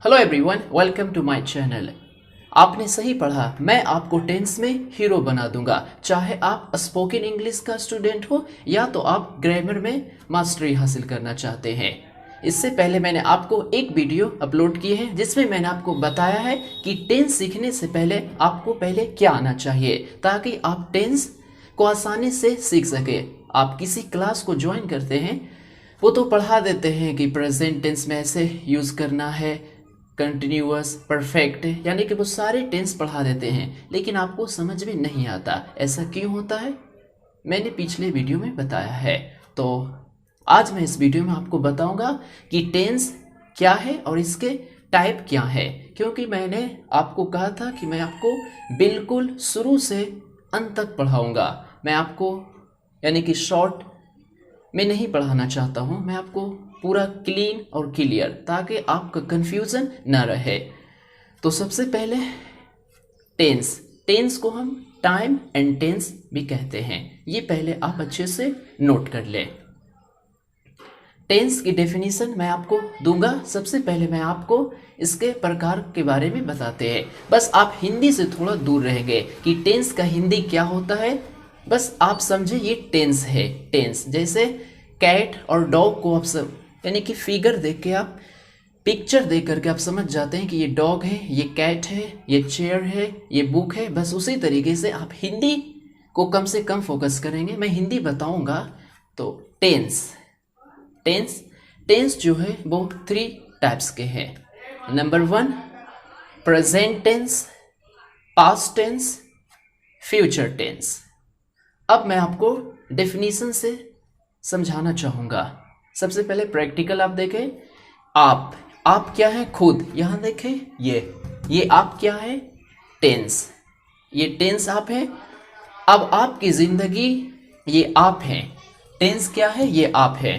Hello everyone, welcome to my channel. आपने सही पढ़ा, मैं आपको टेंस में हीरो बना दूंगा। चाहे आप स्पोकन इंग्लिश का स्टूडेंट हो या तो आप ग्रामर में मास्टरी हासिल करना चाहते हैं। इससे पहले मैंने आपको एक वीडियो अपलोड की है जिसमें मैंने आपको बताया है कि टेंस सीखने से पहले आपको पहले क्या आना चाहिए ताकि आप टेंस को आसानी से सीख सके। आप किसी क्लास को ज्वाइन करते हैं, वो तो पढ़ा देते हैं कि प्रेजेंट टेंस में ऐसे यूज़ करना है, कंटिन्यूअस, परफेक्ट, यानी कि वो सारे टेंस पढ़ा देते हैं, लेकिन आपको समझ में नहीं आता। ऐसा क्यों होता है, मैंने पिछले वीडियो में बताया है। तो आज मैं इस वीडियो में आपको बताऊंगा कि टेंस क्या है और इसके टाइप क्या है, क्योंकि मैंने आपको कहा था कि मैं आपको बिल्कुल शुरू से अंत तक पढ़ाऊंगा। मैं आपको यानी कि शॉर्ट मैं नहीं पढ़ाना चाहता हूँ, मैं आपको पूरा क्लीन और क्लियर, ताकि आपका कंफ्यूजन ना रहे। तो सबसे पहले टेंस, टेंस को हम टाइम एंड टेंस भी कहते हैं, ये पहले आप अच्छे से नोट कर ले। टेंस की डेफिनेशन मैं आपको दूंगा। सबसे पहले मैं आपको इसके प्रकार के बारे में बताते हैं। बस आप हिंदी से थोड़ा दूर रहेंगे कि टेंस का हिंदी क्या होता है। बस आप समझे ये टेंस है। टेंस जैसे कैट और डॉग को आप सब यानी कि फिगर देख के, आप पिक्चर देख करके आप समझ जाते हैं कि ये डॉग है, ये कैट है, ये चेयर है, ये बुक है। बस उसी तरीके से आप हिंदी को कम से कम फोकस करेंगे। मैं हिंदी बताऊंगा। तो टेंस, टेंस टेंस जो है वो 3 टाइप्स के हैं। Number 1 present tense, past tense, future tense. अब मैं आपको डेफिनेशन से समझाना चाहूँगा। सबसे पहले प्रैक्टिकल आप देखें। आप क्या है खुद, यहाँ देखें, ये आप क्या है, टेंस, ये टेंस आप है। अब आपकी ज़िंदगी ये आप हैं। टेंस क्या है, ये आप है।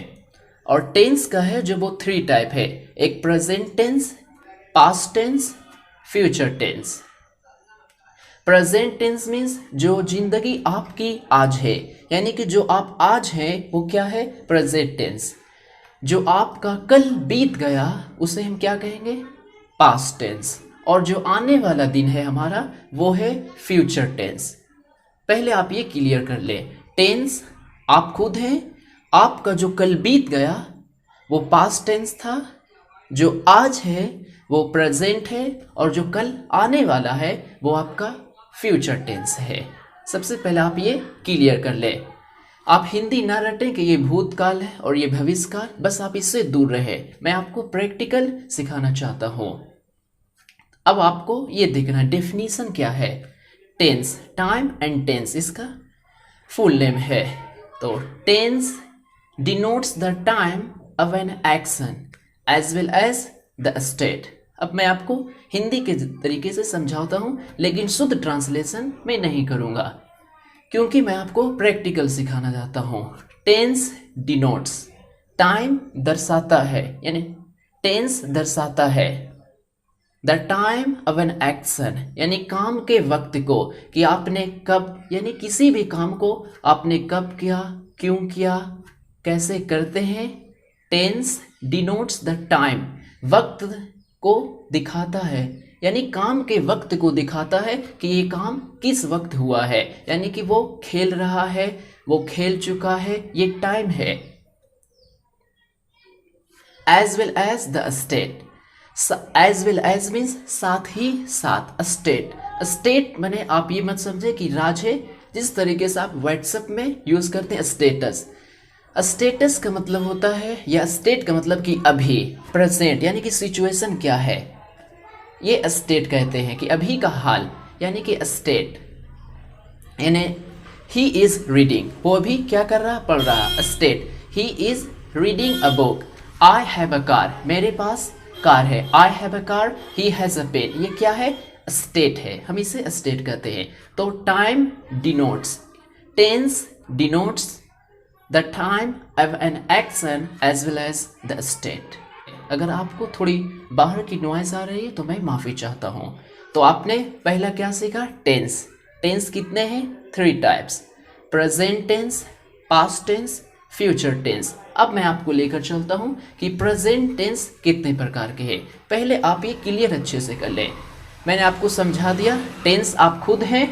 और टेंस का है जो वो 3 टाइप है, एक present tense, past tense, future tense. Present tense means जो जिंदगी आपकी आज है, यानी कि जो आप आज हैं वो क्या है, प्रेजेंट टेंस। जो आपका कल बीत गया उसे हम क्या कहेंगे, पास्ट टेंस। और जो आने वाला दिन है हमारा वो है फ्यूचर टेंस। पहले आप ये क्लियर कर ले, टेंस आप खुद हैं। आपका जो कल बीत गया वो पास्ट टेंस था, जो आज है वो प्रेजेंट है, और जो कल आने वाला है वो आपका फ्यूचर टेंस है। सबसे पहले आप ये क्लियर कर ले। आप हिंदी ना रटें कि ये भूतकाल है और ये भविष्यकाल, बस आप इससे दूर रहे। मैं आपको प्रैक्टिकल सिखाना चाहता हूँ। अब आपको ये देखना डेफिनेशन क्या है। टेंस, टाइम एंड टेंस, इसका फुल नेम है। तो tense denotes the time of an action as well as the state. अब मैं आपको हिंदी के तरीके से समझाता हूँ, लेकिन शुद्ध ट्रांसलेशन मैं नहीं करूँगा, क्योंकि मैं आपको प्रैक्टिकल सिखाना चाहता हूँ। टेंस डिनोट्स, टाइम दर्शाता है, यानी टेंस दर्शाता है the time of an action, यानी काम के वक्त को, कि आपने कब, यानी किसी भी काम को आपने कब किया, क्यों किया, कैसे करते हैं। टेंस डिनोट्स द टाइम, वक्त को दिखाता है, यानी काम के वक्त को दिखाता है कि ये काम किस वक्त हुआ है, यानी कि वो खेल रहा है, वो खेल चुका है, ये टाइम है। As well as the state, as well as means साथ ही साथ। स्टेट, स्टेट मैंने आप ये मत समझे कि राज है, जिस तरीके से आप व्हाट्सएप में यूज करते हैं स्टेटस। स्टेटस का मतलब होता है, या स्टेट का मतलब कि अभी, प्रेजेंट, यानी कि सिचुएशन क्या है, ये स्टेट कहते हैं कि अभी का हाल, यानी कि स्टेट। यानी ही इज रीडिंग, वो अभी क्या कर रहा, पढ़ रहा। State, he is reading a book. I have a car, मेरे पास कार है। I have a car, he has a pen, ये क्या है, स्टेट है, हम इसे स्टेट कहते हैं। तो time denotes, tense denotes the time of an action as well as the state. अगर आपको थोड़ी बाहर की नॉइज आ रही है तो मैं माफ़ी चाहता हूँ। तो आपने पहला क्या सीखा, टेंस। टेंस कितने हैं, 3 types, present tense, past tense, future tense. अब मैं आपको लेकर चलता हूं कि प्रेजेंट टेंस कितने प्रकार के हैं। पहले आप ये क्लियर अच्छे से कर लें। मैंने आपको समझा दिया, टेंस आप खुद हैं।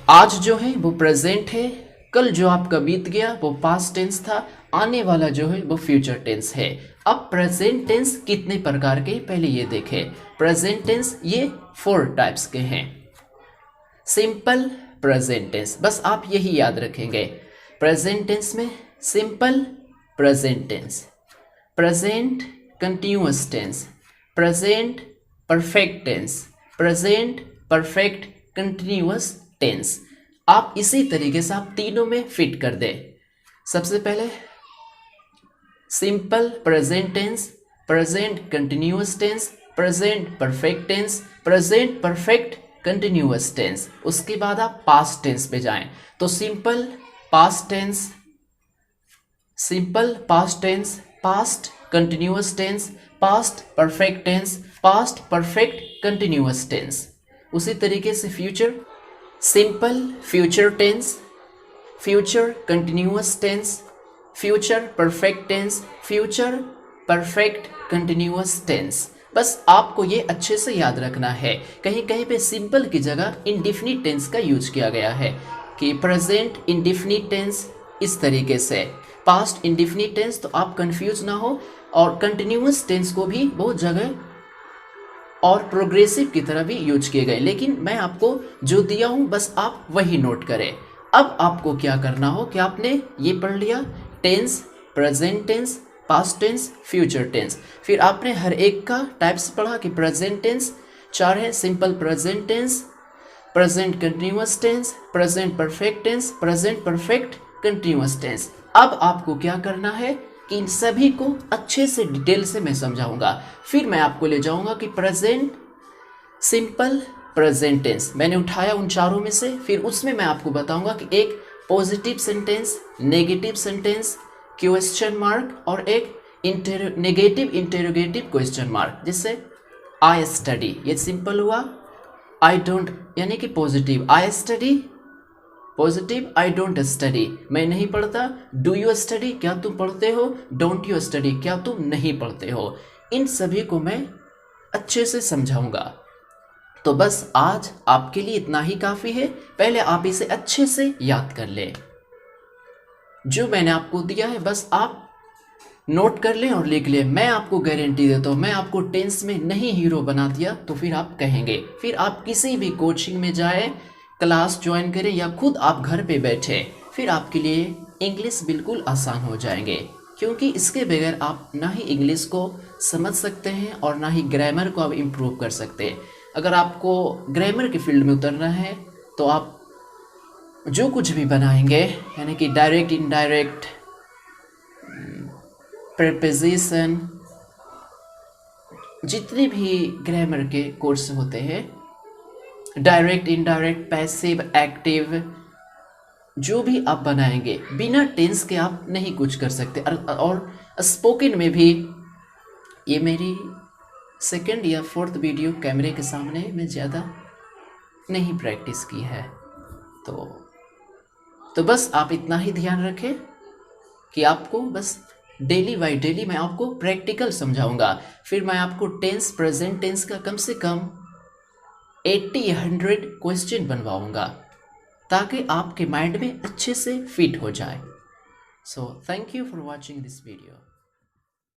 आज जो है वो प्रेजेंट है, कल जो आपका बीत गया वो पास्ट टेंस था, आने वाला जो है वो फ्यूचर टेंस है। अब प्रेजेंट टेंस कितने प्रकार के, पहले ये देखें। प्रेजेंट टेंस ये 4 टाइप्स के हैं। सिंपल प्रेजेंट टेंस, बस आप यही याद रखेंगे। प्रेजेंट टेंस में simple present tense, present continuous tense, present perfect tense, present perfect continuous tense. आप इसी तरीके से आप तीनों में फिट कर दें। सबसे पहले simple present tense, present continuous tense, present perfect tense, present perfect continuous tense. उसके बाद आप पास्ट टेंस पे जाएं तो simple past tense, simple past tense, past continuous tense, past perfect tense, past perfect continuous tense. उसी तरीके से future, simple future tense, future continuous tense, future perfect tense, future perfect continuous tense. बस आपको ये अच्छे से याद रखना है। कहीं कहीं पे सिंपल की जगह इंडिफिनिट टेंस का यूज किया गया है कि प्रेजेंट इंडिफिनिट टेंस, इस तरीके से पास्ट इंडिफिनिट टेंस, तो आप कंफ्यूज ना हो। और कंटिन्यूअस टेंस को भी बहुत जगह और प्रोग्रेसिव की तरह भी यूज किए गए, लेकिन मैं आपको जो दिया हूं बस आप वही नोट करें। अब आपको क्या करना हो कि आपने ये पढ़ लिया tense, present tense, past tense, future tense. फिर आपने हर एक का टाइप्स पढ़ा कि प्रेजेंट टेंस 4 है, simple present tense, present continuous tense, present perfect tense, present perfect continuous tense. अब आपको क्या करना है कि इन सभी को अच्छे से डिटेल से मैं समझाऊंगा। फिर मैं आपको ले जाऊंगा कि प्रेजेंट सिंपल प्रेजेंट टेंस मैंने उठाया उन चारों में से, फिर उसमें मैं आपको बताऊंगा कि एक positive sentence, negative sentence, question mark और एक नेगेटिव इंटेरोगेटिव क्वेश्चन मार्क। जैसे आई स्टडी, ये सिंपल हुआ। आई डोंट यानी कि positive, I study positive, I don't study मैं नहीं पढ़ता। डू यू स्टडी, क्या तुम पढ़ते हो। डोंट यू स्टडी, क्या तुम नहीं पढ़ते हो। इन सभी को मैं अच्छे से समझाऊंगा। तो बस आज आपके लिए इतना ही काफ़ी है। पहले आप इसे अच्छे से याद कर लें। जो मैंने आपको दिया है बस आप नोट कर लें और लिख लें। मैं आपको गारंटी देता हूँ, मैं आपको टेंस में नहीं हीरो बना दिया तो फिर आप कहेंगे। फिर आप किसी भी कोचिंग में जाएं, क्लास ज्वाइन करें या खुद आप घर पे बैठे, फिर आपके लिए इंग्लिश बिल्कुल आसान हो जाएंगे। क्योंकि इसके बगैर आप ना ही इंग्लिश को समझ सकते हैं और ना ही ग्रामर को आप इम्प्रूव कर सकते हैं। अगर आपको ग्रामर के फील्ड में उतरना है तो आप जो कुछ भी बनाएंगे, यानी कि डायरेक्ट, इनडायरेक्ट, प्रीपोजिशन, जितने भी ग्रामर के कोर्स होते हैं, डायरेक्ट, इनडायरेक्ट, पैसिव, एक्टिव, जो भी आप बनाएंगे बिना टेंस के आप नहीं कुछ कर सकते। और स्पोकन में भी, ये मेरी 2nd या 4th वीडियो कैमरे के सामने मैं ज़्यादा नहीं प्रैक्टिस की है। तो बस आप इतना ही ध्यान रखें कि आपको बस डेली बाय डेली मैं आपको प्रैक्टिकल समझाऊंगा। फिर मैं आपको टेंस, प्रेजेंट टेंस का कम से कम 80 या 100 क्वेश्चन बनवाऊंगा ताकि आपके माइंड में अच्छे से फिट हो जाए। So thank you for watching this video.